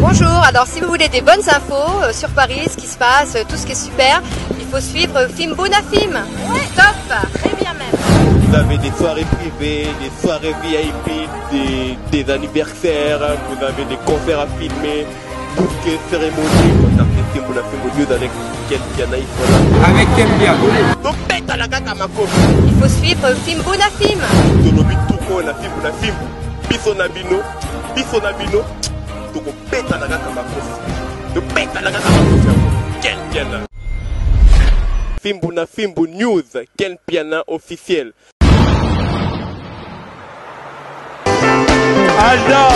Bonjour, alors si vous voulez des bonnes infos sur Paris, ce qui se passe, tout ce qui est super, il faut suivre Fimbuna Film. Ouais. Top, très bien même. Vous avez des soirées privées, des soirées VIP, des anniversaires, vous avez des concerts à filmer, tout ce qui est cérémonie. Contactez Fimbuna Film News avec Ken Piana. Avec Ken Piana. Donc pète à la gata ma copine. Il faut suivre Fimbuna Film. Tolobi tout quoi la Fimbuna Film. Bisonabino, bisonabino. Donc pète à la gata ma copine. Donc pète à la gata ma copine. Ken Piana. Fimbuna Film News, Ken Piana officiel. Alda!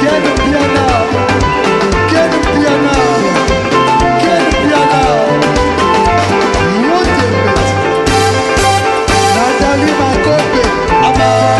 Ken Piana! Ken Piana! Ken Piana! Nathalie Makope! Amama!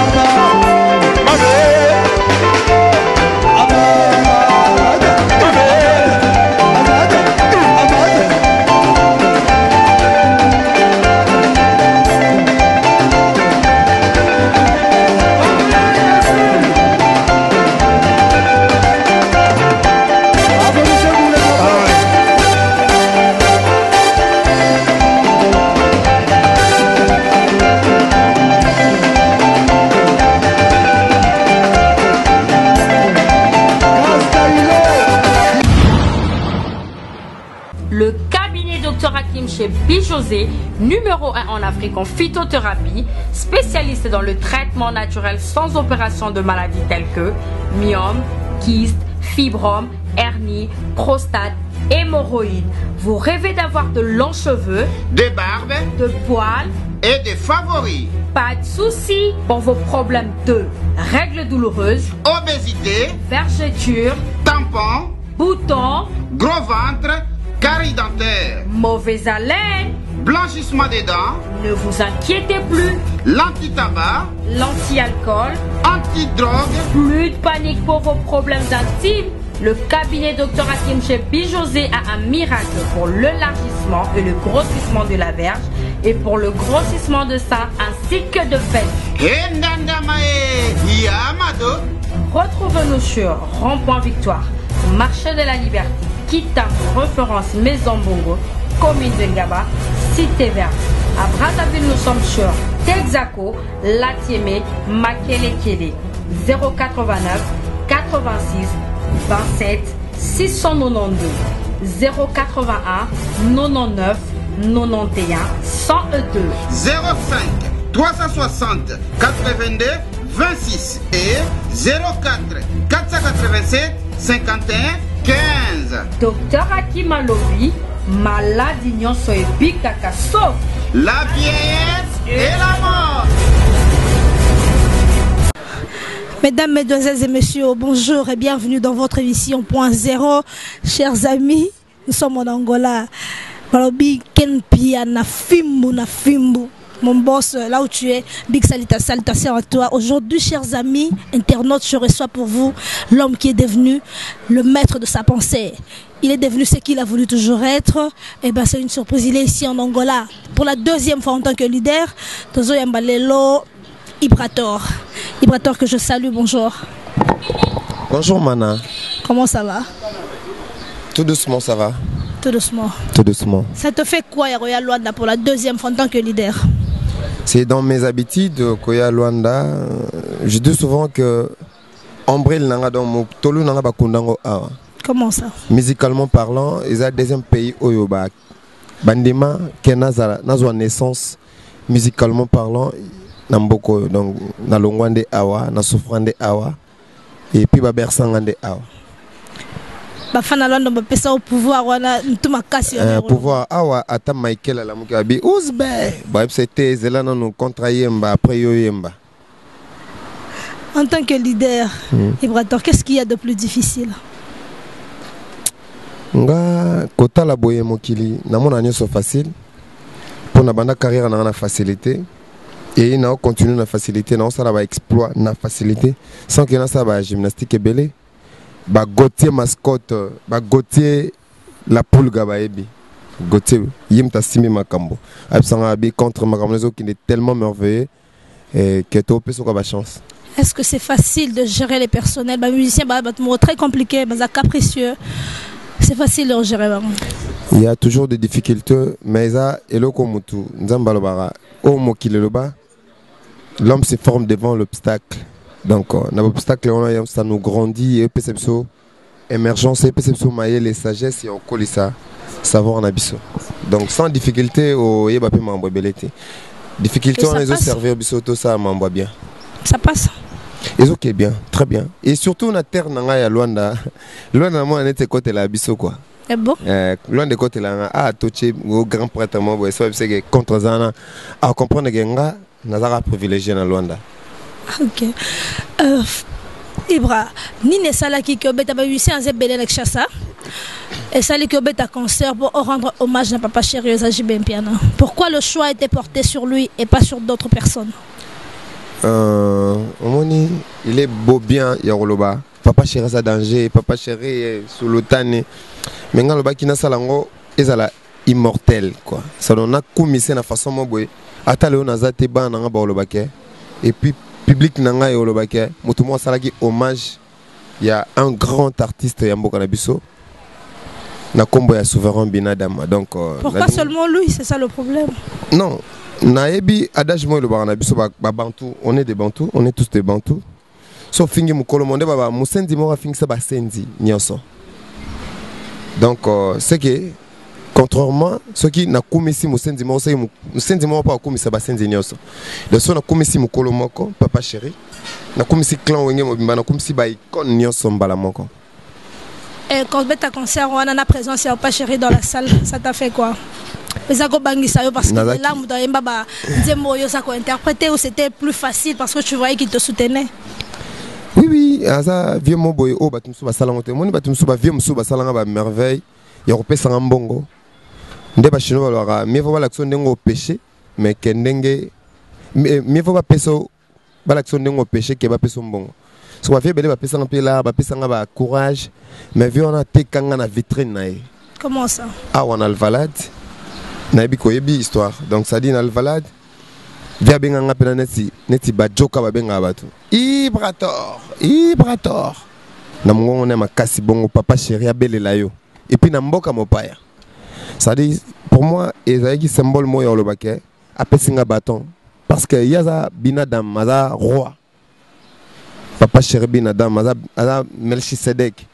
Le cabinet Dr Hakim chez Bijosé, numéro 1 en Afrique en phytothérapie, spécialiste dans le traitement naturel sans opération de maladies telles que myome, kyste, fibrome, hernie, prostate, hémorroïdes. Vous rêvez d'avoir de longs cheveux, des barbes, de poils et des favoris. Pas de soucis pour vos problèmes de règles douloureuses, obésité, vergetures, tampons, boutons, gros ventre, carie dentaire, mauvaise haleine, blanchissement des dents. Ne vous inquiétez plus. L'anti-tabac, l'anti-alcool, anti-drogue. Plus de panique pour vos problèmes intimes. Le cabinet Dr Hakim chez Bijosé a un miracle pour l'élargissement et le grossissement de la verge et pour le grossissement de sein ainsi que de fesses. Retrouvez-nous sur Rond-Point Victoire, Marché de la Liberté, Kitam, référence Maison Bongo, commune de Ngaba, Cité Verte. À Brazzaville, nous sommes sur Texaco, Latiémé, Makelekele, 089 86 27 692 081 99 91 102 05 360 82 26 et 04 487 51 15. Docteur Hakim Alobi, maladie nyonso ebikaka sauf la vieillesse et la mort. Mesdames, Mesdemoiselles et Messieurs, bonjour et bienvenue dans votre émission Point Zéro. Chers amis, nous sommes en Angola. Balobi Ken Piana Fimbu na Fimbu. Mon boss, là où tu es, big salutation à toi. Aujourd'hui, chers amis, internautes, je reçois pour vous l'homme qui est devenu le maître de sa pensée. Il est devenu ce qu'il a voulu toujours être. Et ben, c'est une surprise. Il est ici en Angola pour la deuxième fois en tant que leader. Tozo Yambalelo Ibrator. Ibrator que je salue, bonjour. Bonjour Mana. Comment ça va? Tout doucement, ça va. Tout doucement. Tout doucement. Ça te fait quoi, Koya Luanda, pour la deuxième fois en tant que leader? C'est dans mes habitudes, Koya Luanda. Je dis souvent que Ombril nanga dans Tolu nanga bakundango awa. Comment ça? Musicalement parlant, ils ont le deuxième pays Oyoba. Bandima, Kenazara, nazwa naissance, musicalement parlant, Namboko, donc Nalongwande awa, Nasufrande awa, et puis Babersangande awa. Bafana Londres bapesa au pouvoir wana ntuma kasi pouvoir awa ata Michael ala mukabi uzbe ba c'était zelana no contrayemba après yoyemba. En tant que leader, Ibrator, qu'est-ce qu'il y a de plus difficile? Nga kota la boye mokili na mona nyoso facile pour na banda carrière na facilité et na continuer na facilité na ça va exploit na facilité sans que na ça va gymnastique belé. Ba Gauthier mascotte, ba Gauthier la poule gabaebi. Gauthier yimta simi makambo. Absanga bi contre makambo qui est tellement merveilleux et que tu peux avoir chance. Est-ce que c'est facile de gérer les personnels? Les musiciens, c'est très compliqué, c'est capricieux. C'est facile de gérer. Il y a toujours des difficultés, mais ça, l'homme se forme devant l'obstacle. Donc, l'obstacle, ça nous grandit, et émergence, et les sagesses, et on colle ça, savoir en abysso. Donc, sans difficulté, il y a pas de difficulté, on les servir tout ça, m'envoie bien. Ça passe. Et ok, bien, très bien. Et surtout, on a terre à Luanda. Luanda, moi, on était côté la abysso, quoi. C'est bon. Loin de côté là, touché au grand prêtre, moi, c'est contre Zana. À comprendre que Nazara privilégié dans Luanda. Ok. Ibra, ni ne sala qui obeta ba musicien en zebele avec chassa. Et ça qui obeta concert pour rendre hommage à Papa Chéri aux Ajibem Piano. Pourquoi le choix a été porté sur lui et pas sur d'autres personnes? Il est beau bien, Yaroloba. Papa Chéri sa danger, Papa Chéri sous l'otane. Mais quand le bakina salango, ils sont immortel quoi. Ça donne a commisé na façon mo boy. Atale on a zate ba na ba le baké. Et puis public nanga yo le baké. Mutumo salaki hommage. Il y a un grand artiste Yamboka Nabiso. Na kombo ya souverain Binadama. Donc pourquoi seulement lui, c'est ça le problème? Non. Naebi adage mo le Banabiso ba Bantou, on est des Bantous, on est tous des Bantous. So fingi mukolo monde baba musendi mo fingi sa ba sendi nyonso. Donc c'est que contrairement ce qui n'a commis si musendi mo c'est musendi mo pas commis sa ba sendi nyonso. Le son na commis si mukolo moko Papa Chéri. Na commis si clan wenge mo bimba na commis si ba icon nyonso mbala moko. Et quand tu as concert, on a présence Papa Chéri dans la salle, ça t'a fait quoi? Parce que là, ça interprété ou c'était plus facile parce que tu voyais qu'il te soutenait. Oui, ça vieux mon boy, oh, batum souba salangote, mon batum souba vieux souba salanga merveille, il y a repé sangambongo. Ndeba chino alors, mieux vaut l'action d'engo péché, mais qu'endenge, mieux vaut pas peso, l'action d'engo péché qui va peso mbongo. Soit vieux belé va peser un peu là, va peser un courage, mais vieux on a té kanga na vitrine nae. Comment ça? Ah, on a le valade. Naibi koyebi histoire. Donc ça dit na le valade. Via benga pena neti bajoka ba benga batu. Ibrator. Na mongo na makasi bongo Papa Chéri abelela yo. Et puis na mboka mopaya. Ça dit pour moi ezaki symbole mo yo lobake apesinga bâton parce que yaza binadam maza roi. Papa Chéri binadam maza Melchisedek.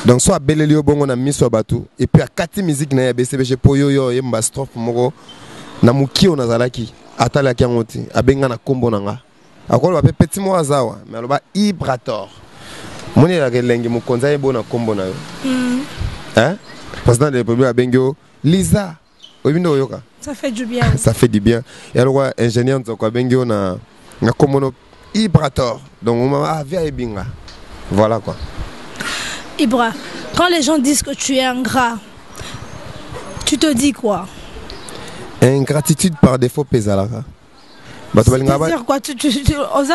Donc soit belelio bongo na miso batu et puis à kati musique na ya BCBG poyo yo yemba strophe moko na mukio na zalaki atala ki ngoti abenga na kombo nanga akolo ba petit mo azawa mais aloba Ibrator moni la kelengi mukonza yebo na kombo na yo hein président de la République abengio Lisa obindo yoka ça fait du bien. Ça fait du bien et alors ingénieur nzoko abengio na kombo Ibrator donc on m'a via ebinga voilà quoi. Ibra, quand les gens disent que tu es ingrat, tu te dis quoi? Ingratitude par défaut pésalaka. C'est-à-dire quoi? Tu oses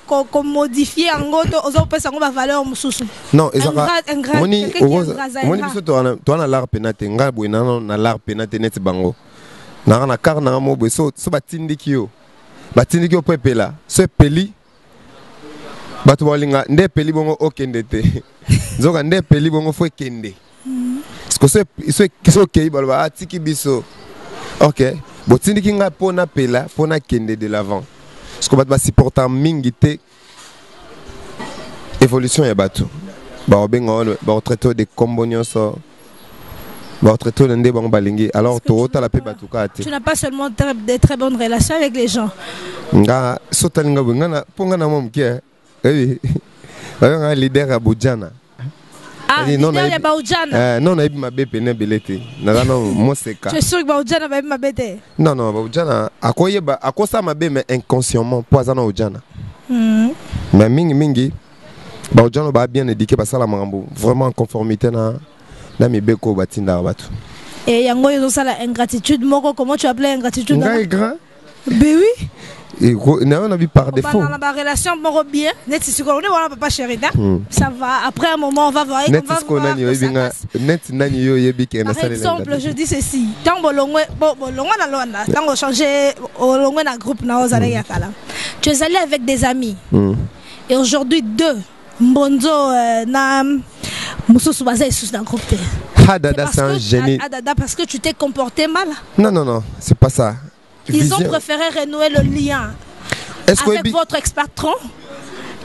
qu'on modifie en gros, oses pas ça va valeur mususu. Non, ingrat. Moni biso to na l'art penate, nga bwena na l'art penate net bango. Na car na mo bo so batindiki yo. Batindiki yo pepela. Ce peli batu balinga nde peli bongo okende te. Zoka nde peli bongo fo kende. Parce que so kei balba atiki biso. OK. Botindiki nga pona pela, pona kende de l'avant. Parce que batu supporter mingi te évolution ya batu. Ba obenga ba traité de combonion so. Ba traité ndé bango balingi. Alors to ta la pe batu ka te. Tu n'as pas seulement de très bonnes relations avec les gens. Nga so talinga bonga na ponga na mom ki. Oui. Un leader à Boudjana. Ah, non, il y a Baoudjana. Non, il y a ma bébé nebelete. Non, moi c'est cas. Tu es sûr que Baoudjana va ma bébé? Non, Baoudjana. À quoi ça ma bébé mais inconsciemment poisonne Baoudjana. Mais mingi Baoudjana va bien éduqué parce que la mambo vraiment en conformité na mi beko batinda batu. Et yango yo ça la ingratitude moko comment tu appelles ingratitude? Nga ingrat. Ben oui. Et on a vu par défaut. Dans la relation, bon bien. Net si on est voilà papa chéri, ça va. Après un moment, on va voir. Net si on a net nani yo yebi qui est par exemple, je dis ceci. Tant bolongwe na loanda, tant on changer bolongwe na groupe na ozale yakala. Tu es allé avec des amis. Et aujourd'hui deux Mbonzo na Moussousou Baza sous dans groupe. Dada c'est un génie. Dada parce que tu t'es comporté mal. Non, c'est pas ça. Ils ont préféré renouer le lien avec votre ex-patron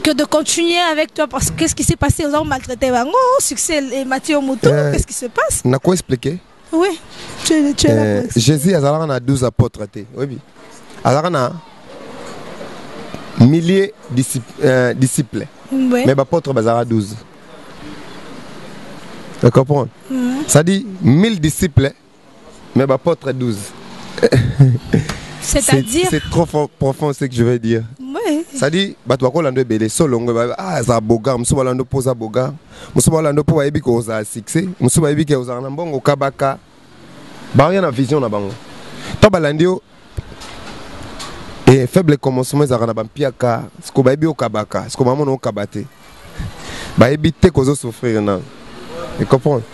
que de continuer avec toi parce que qu'est-ce qui s'est passé? Ils ont maltraité Bango, succès et Mathieu Moutou, qu'est-ce qui se passe? On a quoi expliquer? Oui, tu es là. Jésus a 12 apôtres. Oui. Alors on a milliers de disciples. Oui. Mais apôtres bazara 12. Tu comprends? Ça dit 1000 disciples, mais apôtres 12. C'est-à-dire c'est trop profond ce que je veux dire. Oui. Ça dit bato bakolando belé solongo za boga muso balando poza boga muso balando po bayebi ko za succès muso bayebi ke oza na mbongo kabaka ba rien na vision na bango to balandio et faible commencement za na bampiaka sko bayebi o kabaka sko mamono o kabate bayebi te ko zo souffrir na et comprendre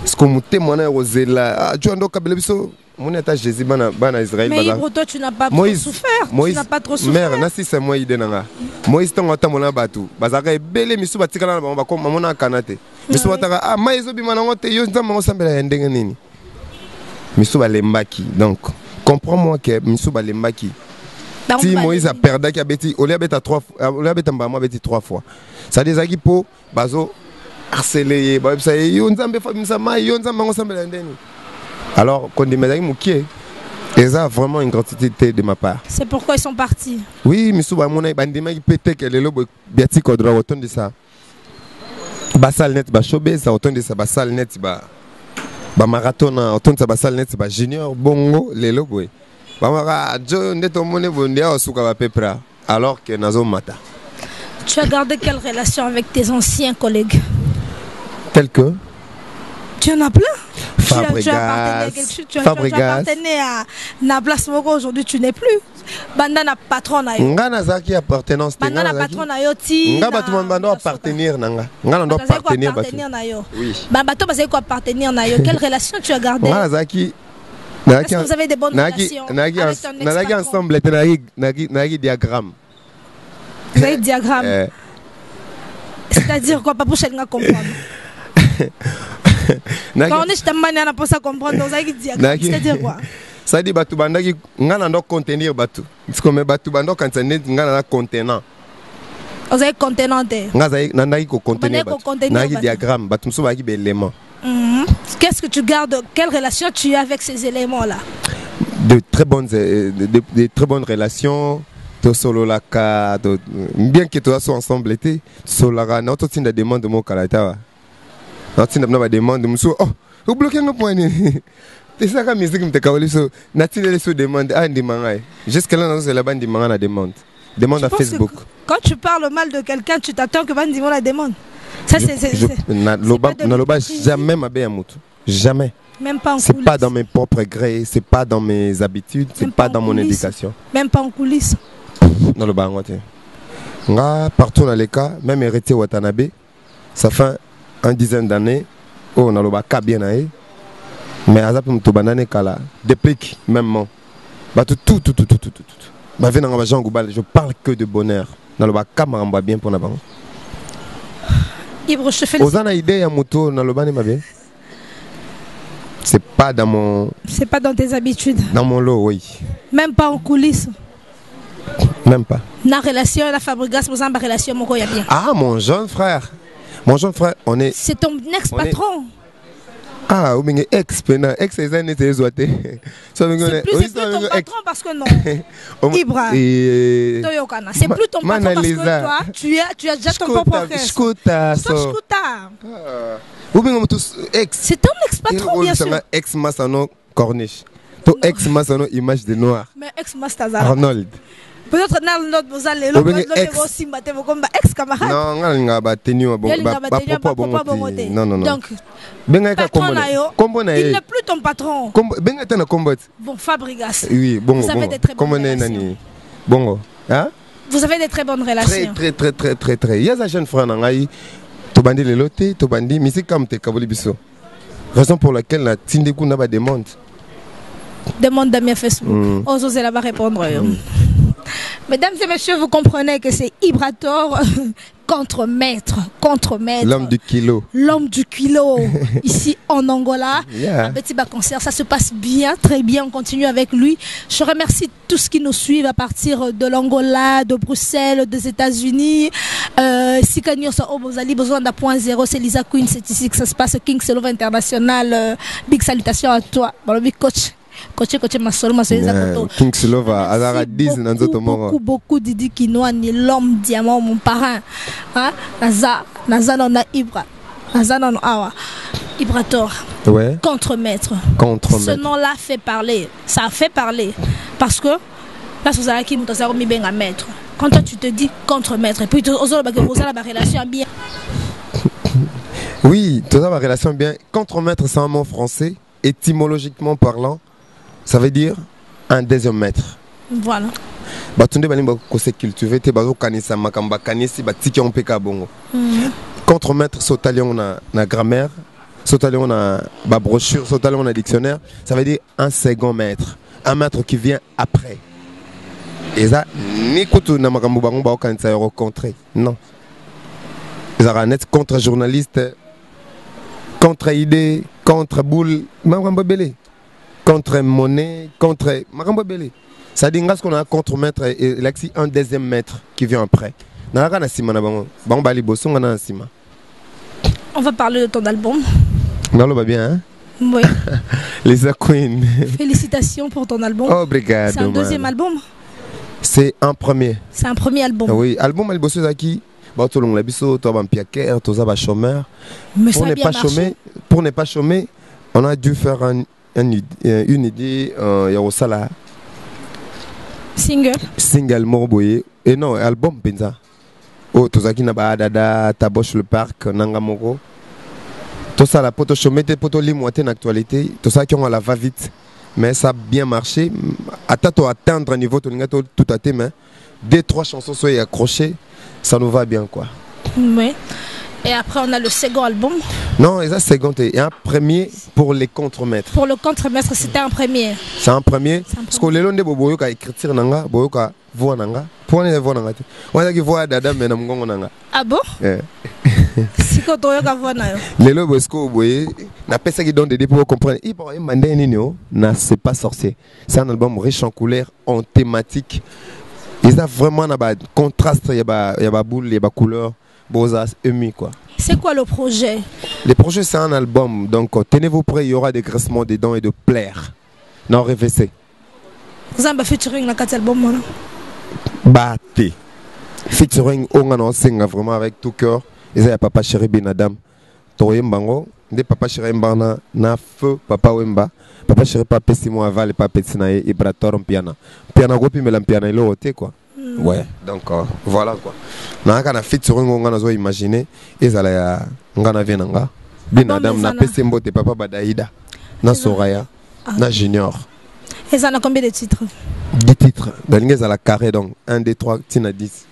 sko mutemona rozela tu ando kabela biso. Mon état Jésus bana Israël. Mais toi tu n'as pas trop souffert. Moïse, tu n'as pas trop souffert. Mère, nasi c'est moi idée nanga. Moïse tant ngata mona batu. Bazaka ebele misu batikala na ba ko mamona kanate. Misu bataka ah maizo bi manango te yo nzamba ngosambela ndenge nini. Misu balembaki. Donc comprends-moi que misu balembaki. Si Moïse a perdu qui a bêti, on lui a bêti 3 fois, on lui a bêti mbama bêti 3 fois. Ça des aki po bazo harceler ba ça yo nzamba famisa mai yo nzamba ngosambela ndeni. Alors, quand ils m'ont dit que ça a vraiment une gratuité de ma part. C'est pourquoi ils sont partis. Oui, mais souvent, mon bandima qui peut-être que les lobes biatique au droit autant de ça. Basal net, ba showbiz, autant de ça, basal net, ba marathon, autant de ça, basal net, ba junior, bongo, les lobes. Ba mara, jo net au monde bondia au souka ba pepra. Alors que nazo mata. Tu as gardé quelle relation avec tes anciens collègues? Tel que? Tu en as plein. Fabregas. Tu appartenais à Nablas Mogo, aujourd'hui tu n'es plus. Bandana patron na yo. Ngana zaki appartenance. Bandana patron na yo ti. Nga batu bando appartenir nanga. Ngana ndo appartenir batu. Oui. Bato basé quoi appartenir na yo. Quelle relation tu as gardé? Ngana zaki. Est-ce que vous avez des bonnes relations? Nagi ensemble nagi diagramme. Vous avez diagramme. C'est-à-dire quoi? Pas pour chacun comprendre. Quand on est chez Mania, on a pas comprendre. C'est-à-dire quoi? Ça dit batu bandaki ngana ndo contenir batu. C'est comme batu bando quand c'est net ngana na contenant. Vous avez contenant. Nandaki ko contenir batu. Nagi diagramme batu mso baki be éléments. Qu'est-ce que tu gardes? Quelle relation tu as avec ces éléments-là? De très bonnes relations. To solo la ka bien que toi soit ensemble été solo la na to tinda demande mon kalata. Na tinda na ba demande muso oh vous bloquez nos points. C'est ça que musique me te so na tinda les so demande ah ndi mangai. Jusque là dans la bande ndi manga na demande. Demande à Facebook. Quand tu parles mal de quelqu'un, tu t'attends que bande la demande. Ça c'est na loba jamais ma bien mutu. Jamais. Même pas en coulisses. C'est pas dans mes propres grés, c'est pas dans mes habitudes, c'est pas dans mon éducation. Même pas en coulisses. Dans le bangote. Nga partout dans les cas, même hérité Watanabe, ça fait une dizaine d'années, oh on a le baka bien aé, mais azap mto banane kala, déplique même moi. Bah tout. Bah venez dans Jean Goubal, je parle que de bonheur. Dans le baka maramba bien pour nabango. Ibro, je fais le. Ozana idée ya moto dans le bani ma bien. C'est pas dans mon. C'est pas dans tes habitudes. Dans mon lot, oui. Même pas en coulisses. Même pas. La relation, la Fabregas, vous avez une relation, mon bien. Ah, mon jeune frère, on est. C'est ton ex-patron. Ah, ou bien ex-pena, ex-les années, c'est zoaté. C'est plus ton patron parce que non. Ibra. C'est plus ton patron parce que toi, tu as déjà ton propre frère. Shkota. Ou bien tous ex. C'est ton ex-patron, bien sûr. Ex-Massano Corniche. Ton ex-Massano Image de Noir. Mais ex-Mastazar. Arnold. Peut-être que vous allez aussi comme ex-camarade. Non, on a battu non. Donc, il n'est plus ton patron. Bon, Fabregas. Oui, bon. Vous avez des très bonnes relations. Bongo. Hein? Vous avez des très bonnes relations. Très. Il y a un jeune frère Nangaï, Tobandi le loté, Tobandi, mais c'est comme tes Kaboli Bisso. Raison pour laquelle la Tindekou n'a pas de demande. Demande dans Facebook. Osez là-bas répondre. Mesdames et messieurs, vous comprenez que c'est Ibrator contre-maître. L'homme du kilo. L'homme du kilo. Ici en Angola. Un petit bas concert. Ça se passe bien, très bien. On continue avec lui. Je remercie tous qui nous suivent à partir de l'Angola, de Bruxelles, des États-Unis. Si vous avez besoin d'un point zéro, c'est Lisa Queen. C'est ici que ça se passe. King Love International. Big salutations à toi. Bon, big coach. Coach Masolo King Silova Azara 10 beaucoup Didi Kinoa ni l'homme diamant mon parrain hein Naza non a Ibra Naza non awa Ibrator contre-maître ce nom là fait parler, ça a fait parler parce que là vous avez qui nous a mis bien à maître quand toi tu te dis contre-maître et puis vous avez la relation bien. Oui, tu as la relation bien. Contre-maître c'est un mot français étymologiquement parlant. Ça veut dire un deuxième maître. Voilà. Batunde bani ba ko se cultiver te bazo kanisa makamba kanisi batiki on peka bongo. Contre-maître sotalion na grammaire, sotalion na ba brochure, sotalion na dictionnaire, ça veut dire un second maître, un maître qui vient après. Et ça ni kutu na makambo bango ba kanisa yo rencontrer. Non. Zara net contre journaliste, contre idée, contre boule, makambo belé. Contre monnaie, contre Marambo Belé. Ça dit ce qu'on a un contre-maître et l'axi un deuxième maître qui vient après. On va parler de ton album. Non, le va bien, hein? Oui. Lisa Queen. Félicitations pour ton album. Obrigado. C'est un deuxième album? C'est un premier. C'est un premier album. Oui, album Albosso Zaki. Pour ne pas chômer, on a dû faire une idée, Yarosala. Single Morboye. Et non, album Benza. Oh, Tozaki Naba Dada, Taboche le Parc, Nangamoro. Tout ça, la poto chomete, poto limoité en actualité. Tout ça qui ont la va-vite. Mais ça a bien marché. Attends, atteindre un niveau, tout à tes mains. 2-3 chansons soient accrochées. Ça nous va bien, quoi. Oui. Et après, on a le second album. Non, c'est un second et un premier pour les contre-maîtres. Pour le contre-maître, c'était un premier. C'est un premier. Parce que les gens de Boboyoka écrire nanga, Boyoka voix nanga. Pour les voix nanga. On a qui voix dada mais n'amgongo nanga. Ah bon? Si quand on a voix nanga. Les gens bosco boye, n'a pas ça qui donne des dés pour comprendre. Il pourrait demander nino, n'a c'est pas sorcier. C'est un album riche en couleurs, en thématique. Il a vraiment un contraste, il y a boule, il y a couleur. Quoi. C'est quoi le projet? Le projet c'est un album, donc tenez-vous prêts, il y aura des graissements des dents et de plaire. Non, RVC. Vous avez featuring dans cet album? Baté. Featuring, on a vraiment avec tout cœur. Il y a Papa Chéri Binadam. Toye Mbango, des Papa Chéri Mbana, na feu Papa Wemba. Papa Chéri Papa Simo Aval et Papa Tinaye et Brator en piano. Piano gopi mais l'ampiano est l'autre quoi. Ouais, donc voilà quoi. Na kana featuring on a imaginer ezala ngana venanga. Binadam na Pesembo te Papa Badaïda. Na Soraya, na Junior. Et ça a combien de titres? 10 titres. Dans l'ingé à la carré donc 1, 2, 3, tina 10.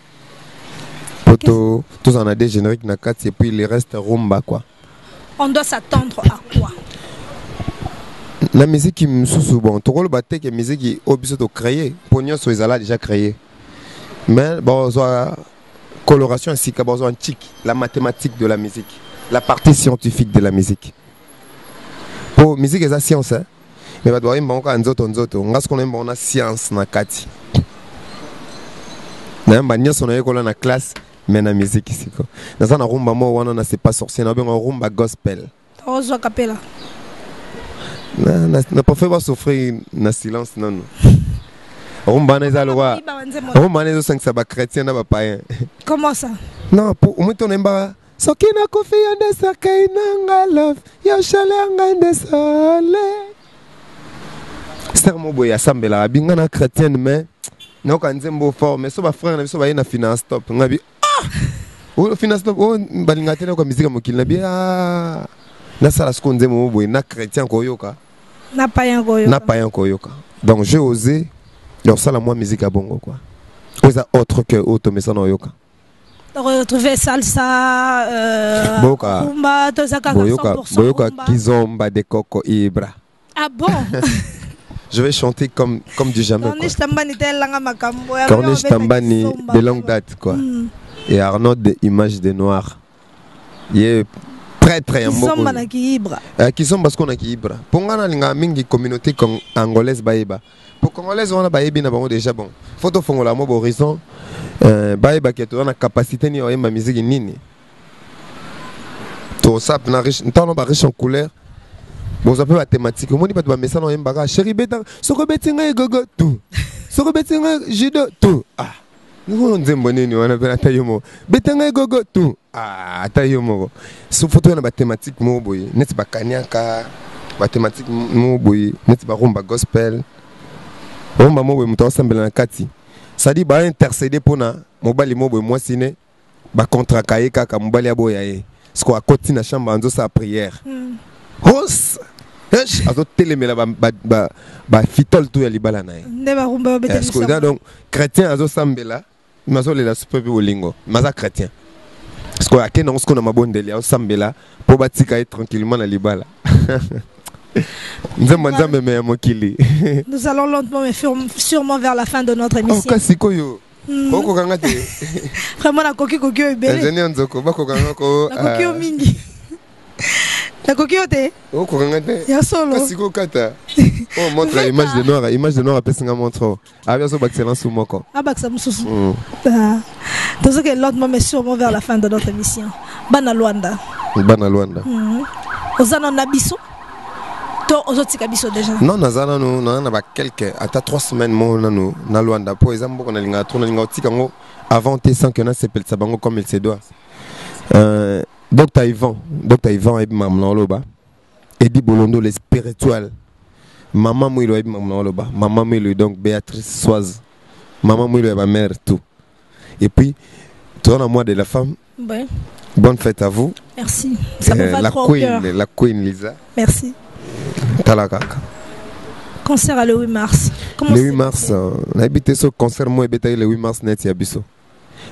Poto, tous en a des génériques na 4 et puis les restes rumba quoi. On doit s'attendre à quoi? La musique qui me sous bon, tout le baté que musique qui obligé de créer. Pognon so ezala déjà créé. Mais bon, coloration ainsi que bon, antique, la mathématique de la musique, la partie scientifique de la musique. Pour musique et la science, hein. Mais bah doit y avoir un autre, on a ce qu'on aime, on a science na kati. Na mbanya son ayo kola na classe, mais na musique ici quoi. Dans un rumba mo wana na c'est pas sorcier, na bien un rumba gospel. On joue capella. Na pas fait souffrir na silence non. Rumba neza loa. Rumba neza 5 saba chrétien na ba païen. Comment ça? Non, pour moi ton emba. Sokina kofi ande sakaina ngalov. Yo chale ngande sole. C'est mon boy assemblée binga na chrétienne mais non quand nzembo fort mais so ba frère na biso ba na finance top. Ngabi ah. O finance top o balinga tena kwa musique mokili na bia. Na sala sko nzembo boy na chrétien koyoka. Na païen koyoka. Na païen koyoka. Donc j'ai osé. Donc ça la moi musique à bongo quoi. Oza autre que Otomesa no yoka. Retrouver salsa, Boka. rumba, tozaka 100% Boyoka rumba. Kizomba de Coco Ibra. Ah bon? Je vais chanter comme du jamais. Corniche Tambani Corniche Tambani de longue date quoi. Et Arnaud de Image de Noir. Il est très très Kizomba na Kiibra. Kizomba parce qu'on a Kiibra. Pour nga na linga mingi communauté angolaise baïba. Pour congolaise on a baïbi na bango déjà bon. Photo fongola mo horizon. Baïba qui a la capacité ni oye ma musique nini. Tout ça na riche, n'tano ba riche en couleur. Bon ça peut la thématique. Moi ni pas de message no yembaga. Chéri betan, soko betinga gogo tout. Soko betinga judo tout. Ah. Nous on zembo nini wana bela tayomo. Betinga gogo tout. Ah, tayomo. So photo na ba thématique mo boy. Net ba kanyaka. Ba thématique mo boy. Net ba rumba gospel. Rumba mo boy muto ensemble na kati. Ça dit ba intercéder pour na mobali mo boy moi sine ba contrat kaye kaka mobali aboya ye. Ce qu'on a côté na chambre en sa prière. Hos. Hesh azo telemela ba fitol tout ya libala na ye. Ne ba rumba ba Est-ce que donc chrétien azo sambela mazo le la super bolingo. Maza chrétien. Parce que a kenon ce qu'on a mabondeli azo sambela pour batika être tranquillement na libala. Nous allons lentement mais sûrement vers la fin de notre émission. Vraiment la coquille mingi. La coquille ya solo. Oh montre l'image de Noir, image de Noir après singa montre. Ah bien so excellence ou moko. Ah bah ça mususu. Donc c'est que lentement mais sûrement vers la fin de notre émission. Bana Luanda. Bana Luanda. Ozana nabiso. Déjà. Non, nazana nous na quelques à 3 semaines mon na Luanda pour exemple qu'on a linga tourner linga tikango avant te sans que na s'appelle ça bango comme il se doit. Docteur Ivan et maman loba et dit Bolondo les spirituels. Maman Mouilo et maman loba, maman Mouilo donc Béatrice Soise. Maman Mouilo et ma mère tout. Et puis toi à moi de la femme. Ouais. Bonne fête à vous. Merci. Ça me va trop au cœur. La Queen Lisa. Merci. Talakaka. Concert à le 8 mars. Comment le 8 mars, on a habité ce concert, moi, et le 8 mars, net, il y a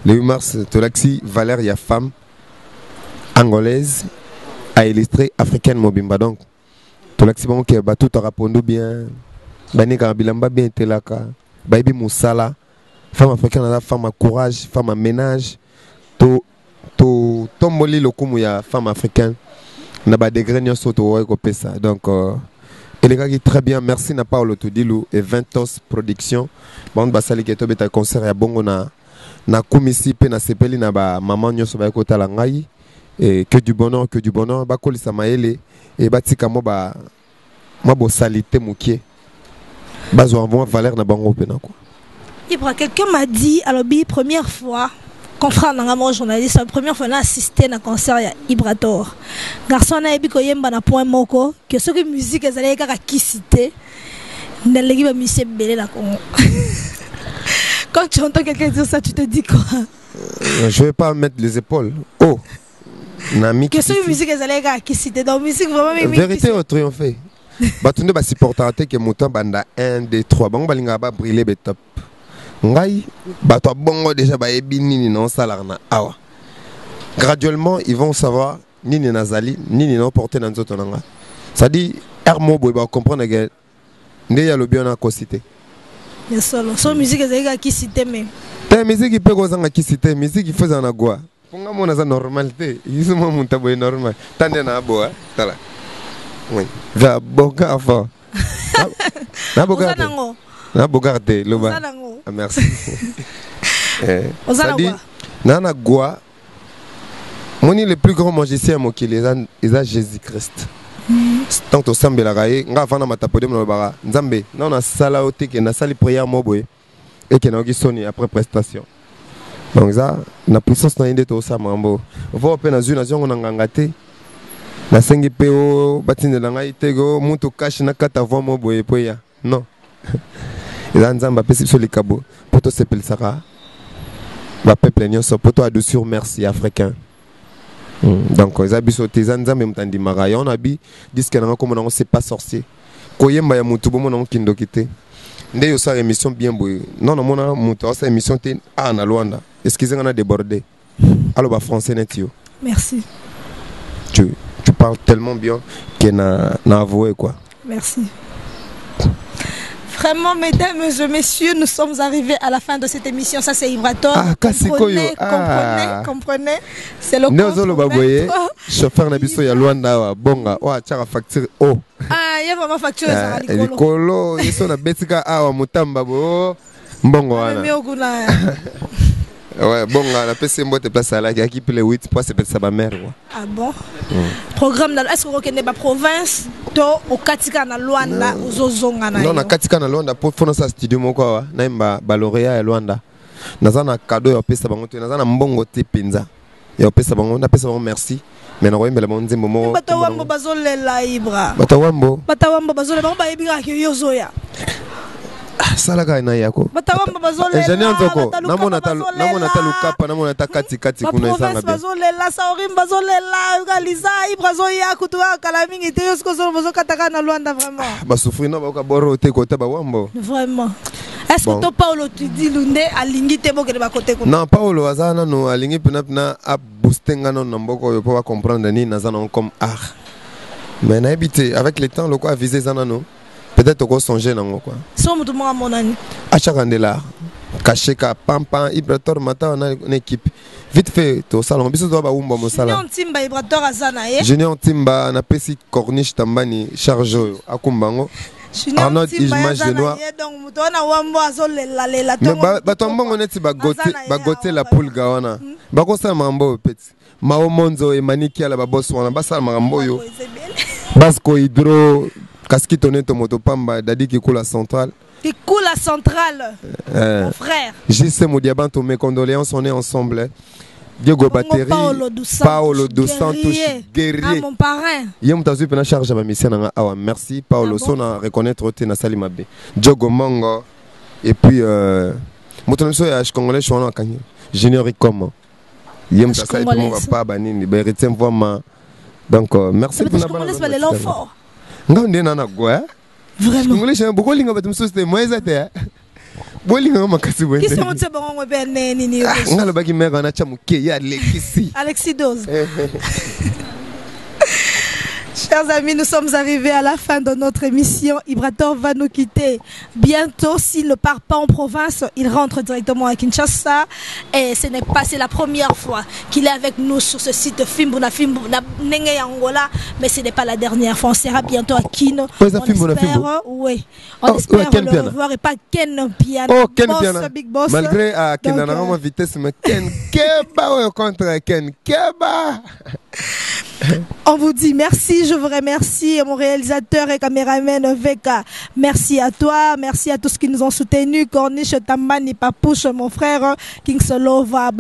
le 8 mars, Tolaxi, Valère, il y a femme angolaise à illustrer africaine Mobimba. Donc, Tolaxi, bon, qui a tout à répondre bien, Banika Bilamba bien, Telaka, Baby Moussala, femme africaine, femme à courage, femme à ménage, Tomboli, le coup, il y a femme africaine, n'a pas de graines, donc, et les gars qui très bien, merci na Paolo Tudilou et Ventos Production. Bon basali keto beta concert ya bongo na kumisi pe na sepeli na ba maman nyoso ba kota la ngai et que du bonheur ba kolisa maele et batika mo ba bo salité mukie. Bazo envoie Valère na bango pe na quoi. Ibra, quelqu'un m'a dit alors première fois confrère nangamo journaliste la première fois na assisté à un concert ya Ibrator. Garçon na ebi ko yemba na point moko que ce que musique ezali kaka kisité na legi ba monsieur belé la Congo. Quand tu entends quelqu'un dire ça tu te dis quoi? Je vais pas mettre les épaules. Oh. Na mi que ce que musique ezali kaka kisité donc musique vraiment vérité au triompher. Batunde ba supporter que montant banda 1 2 3 bango balinga ba briller be top. Ngai bato bongo déjà ba ebi nini non salarna awa. Graduellement ils vont savoir nini nazali nini non porter dans nzoto nanga. Ça dit hermo boy ba comprendre que ndeya lo bien na cosité. Mais solo son musique ezaka ki cité mais. Ta musique il peut kozanga ki cité musique il faut en agua. Ponga mona za normalité. Ils sont mon tabo normal. Tande na boa tala. Oui. Va boga avant. Na boga. Na bogarte loba. Ah, merci. Ça dit, nana Goa, moni le plus grand magicien mokili eza Jésus-Christ. Tant to sambela gaye nga fana matapode mo bara nzambe na na sala oteke na sali prière moboye et que na gisoni après prestation. Donc ça na puissance na inde to samambo. Vo pe na zuna zongo na ngangate. Na sengi peo batinde na ngai tego mutu cash na kata vo moboye poya. Non. Et là, nous avons fait les cabos pour tout ce peuple-là. Le peuple est pour tout adoucir merci africain. Donc, ils ont sauté, ils ont même dit Maraï, on a dit que nous ne sommes pas sorciers. Koyemba ya mutu bomo na kindo kité. Ndé yo sa émission bien boy. Non non mona muto sa émission te na Luanda. Excusez-moi on a débordé. Alors ba français net yo. Merci. Tu parles tellement bien que na avoué quoi. Merci. Vraiment, mesdames et messieurs, nous sommes arrivés à la fin de cette émission. Ça, c'est Ibrator. Comprenez. C'est le contrôle. Chauffeur Nabiso ya Luanda bonga. Wa tchara facture oh. Ah, il y a vraiment facture ça Likolo, ils sont na betika awa mutamba bo. Mbongo wana. Ouais, bon, on a passé une bonne place à la qui peut les 8 points, c'est peut-être sa mère. Ah bon? Programme, est-ce que vous connaissez la province? Au Katika na Luanda, aux Ozonga na. Non, na Katika na Luanda, pour faire ça studio moko, na imba baloria ya Luanda. Nazana cadeau ya pesa bango, nazana mbongo te pinza. Ya pesa bango, na pesa bango merci. Mais na royembe la bonne momo. Batawambo bazole la ibra. Batawambo bazole bango ba ibira ki yozoya. Salaka na yako. Batawamba bazole. Engineer Nzoko, namona talukapa, namona kati kuna isanga. Bazole la saorim bazole la ugaliza ibrazoya kutuwa kalamingi te yosko zo bozo kataka na Luanda vraiment. Ba souffrir na ba ka boro te kota ba wambo. Vraiment. Est-ce que toi Paulo tu dis lunde alingi te bokele ba côté kuna? Non, Paulo azana no alingi pena a booster ngano na mboko yo pour comprendre ni nazana comme art. Mais na habité avec le temps le quoi viser zanano. Peut-être qu'on songe dans quoi. Son mutu mo monani. Acha Kandela. Caché ka pampan Ibrator mata on a une équipe. Vite fait to salon biso do ba umba mo sala. Junior Timba Ibrator azana ye. Junior Timba na pesi corniche tambani charge akumbango. Arnaud image de noir. Donc mutu na wambo azole la tongo. Mais ba tombongo neti ba gote la poule gawana. Ba ko sa mambo petit. Mao Monzo et Maniki ala ba boss wana ba sa mambo yo. Basco hydro Kaski Toneto Motopamba, Dadi qui coule la centrale. Qui coule la centrale, mon frère. JC Moudiaban, mes condoléances, on est ensemble. Diego Batterie, Paolo Dos Santos, guerrier. Mon parrain. Yem Tazu Pena charge à ma mission. Merci, Paolo. Son à reconnaître au Tena Salimabe. Diogo Mango. Et puis, Motonomso et H Congolais, je suis en Kanye. Générique comment Yem Tazu pas banini. Beretiens vraiment. Donc, merci pour la l'enfant. Ngande nana quoi? Vraiment. Ngolé j'ai beaucoup linga batum soste moi ezate. Bolinga makasi bonne. Qui sont ces bons ben nini? Ngalo baki mega na chamuke ya Alexis Dose. Chers amis, nous sommes arrivés à la fin de notre émission. Ibrator va nous quitter bientôt. S'il ne part pas en province, il rentre directement à Kinshasa. Et ce n'est pas, c'est la première fois qu'il est avec nous sur ce site Fimbuna Angola. Mais ce n'est pas la dernière fois. On sera bientôt à Kino. On espère, oui. On espère le revoir et pas Ken Piana. Oh, Ken Piana. Big Boss. Malgré Ken Piana, vitesse, mais Ken Keba contre Ken Keba. On vous dit merci, je vous remercie mon réalisateur et caméraman Veka. Merci à toi, merci à tous qui nous ont soutenus. Corniche Tambani Papouche, mon frère Kingslova,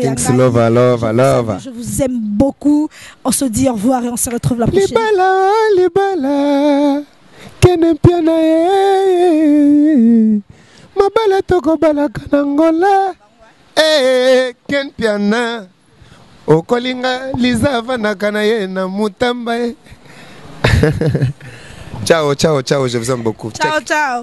Kingslova, love. Je vous aime beaucoup. On se dit au revoir et on se retrouve la prochaine. Les bala, Ken Piana, ma bala toko bala kanangola, Ken Piana. Okolinga lizava na kanaye na mutamba. Ciao, je vous aime beaucoup. Ciao.